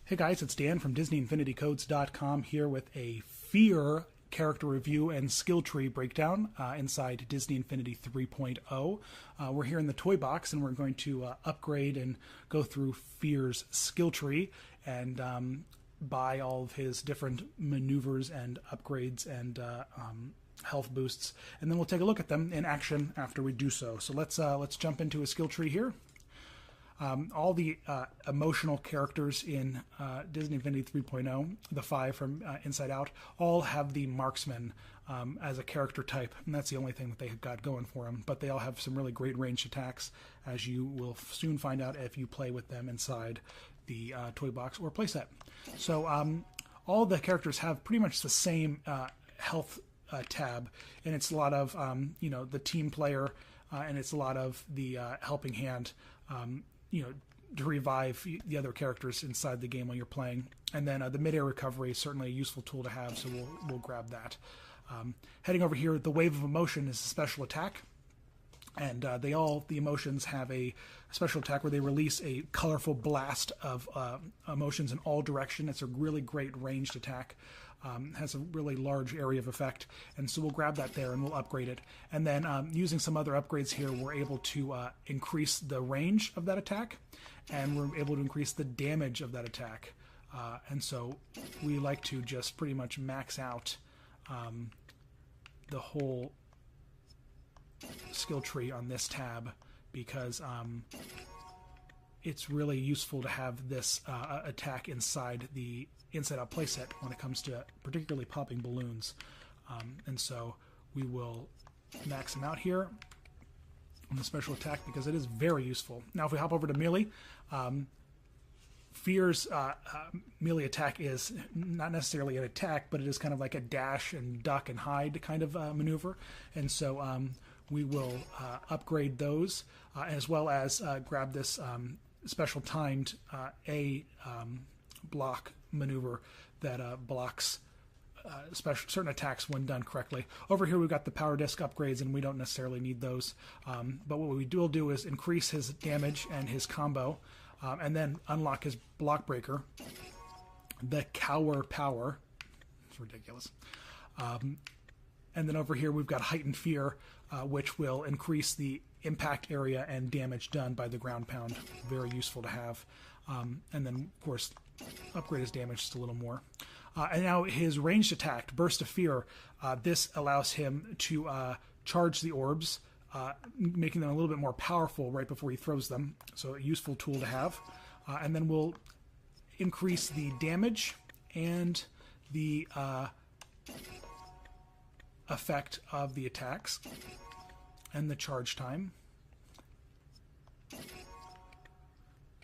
Hey guys, it's Dan from DisneyInfinityCodes.com here with a Fear character review and skill tree breakdown inside Disney Infinity 3.0. We're here in the toy box and we're going to upgrade and go through Fear's skill tree and buy all of his different maneuvers and upgrades and health boosts, and then we'll take a look at them in action after we do so. So let's jump into his skill tree here. All the emotional characters in Disney Infinity 3.0, the 5 from Inside Out, all have the marksman as a character type, and that's the only thing that they've got going for them. But they all have some really great ranged attacks, as you will soon find out if you play with them inside the toy box or playset. So all the characters have pretty much the same health tab, and it's a lot of the team player, and it's a lot of the helping hand. To revive the other characters inside the game while you're playing. And then the mid-air recovery is certainly a useful tool to have, so we'll grab that. Heading over here, the Wave of Emotion is a special attack. And the emotions have a special attack where they release a colorful blast of emotions in all directions. It's a really great ranged attack. Has a really large area of effect, and so we'll grab that there and we'll upgrade it. And then using some other upgrades here, we're able to increase the range of that attack, and we're able to increase the damage of that attack. And so we like to just pretty much max out the whole skill tree on this tab, because it's really useful to have this attack inside the Inside Out playset when it comes to particularly popping balloons. And so we will max them out here on the special attack because it is very useful. Now if we hop over to melee, Fear's melee attack is not necessarily an attack, but it is kind of like a dash and duck and hide kind of maneuver. And so we will upgrade those as well as grab this special timed block maneuver that blocks certain attacks when done correctly. Over here we've got the power disc upgrades, and we don't necessarily need those. But what we will do is increase his damage and his combo, and then unlock his block breaker, the Cower Power. It's ridiculous. And then over here we've got Heightened Fear, which will increase the impact area and damage done by the ground pound. Very useful to have. And then, of course, upgrade his damage just a little more. And now his ranged attack, Burst of Fear, this allows him to charge the orbs, making them a little bit more powerful right before he throws them. So a useful tool to have. And then we'll increase the damage and the effect of the attacks and the charge time.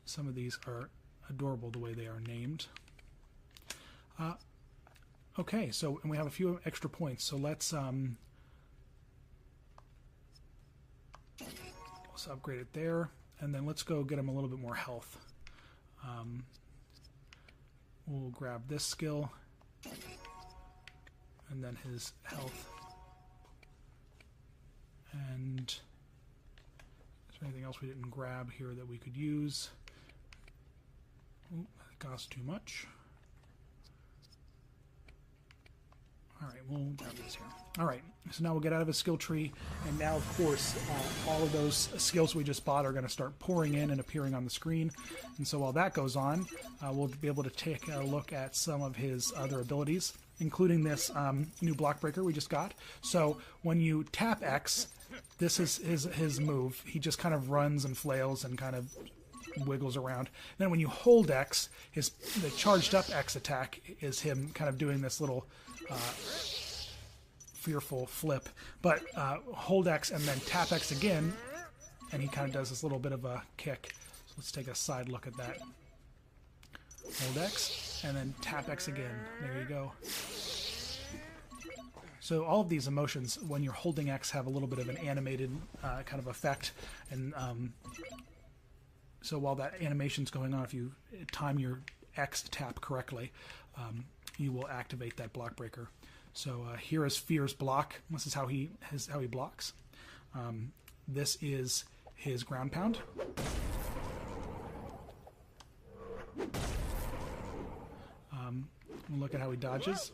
Some of these are adorable the way they are named. Okay, so and we have a few extra points, so let's upgrade it there, and then let's go get him a little bit more health. We'll grab this skill and then his health. And is there anything else we didn't grab here that we could use? Ooh, that costs too much. Alright, we'll grab this here. Alright, so now we'll get out of his skill tree, and now, of course, all of those skills we just bought are going to start pouring in and appearing on the screen. And so while that goes on, we'll be able to take a look at some of his other abilities, including this new block breaker we just got. So when you tap X, this is his move. He just kind of runs and flails and kind of wiggles around. Then when you hold X, the charged up X attack is him kind of doing this little fearful flip. But hold X and then tap X again, and he kind of does this little bit of a kick. So let's take a side look at that. Hold X and then tap X again. There you go. So all of these emotions, when you're holding X, have a little bit of an animated kind of effect. And so while that animation's going on, if you time your X tap correctly, you will activate that block breaker. So here is Fear's block. This is how he blocks. This is his ground pound. And look at how he dodges.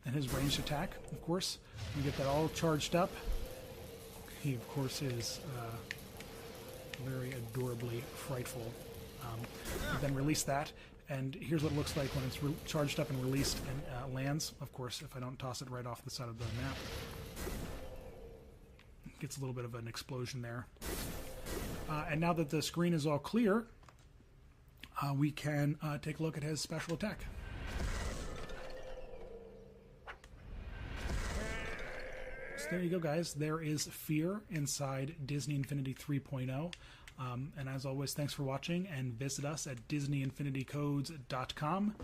And his ranged attack, of course. We get that all charged up. He, of course, is very adorably frightful. Then release that, and here's what it looks like when it's charged up and released and lands. Of course, if I don't toss it right off the side of the map. Gets a little bit of an explosion there. And now that the screen is all clear, we can take a look at his special attack. So there you go, guys. There is Fear inside Disney Infinity 3.0. And as always, thanks for watching, and visit us at DisneyInfinityCodes.com.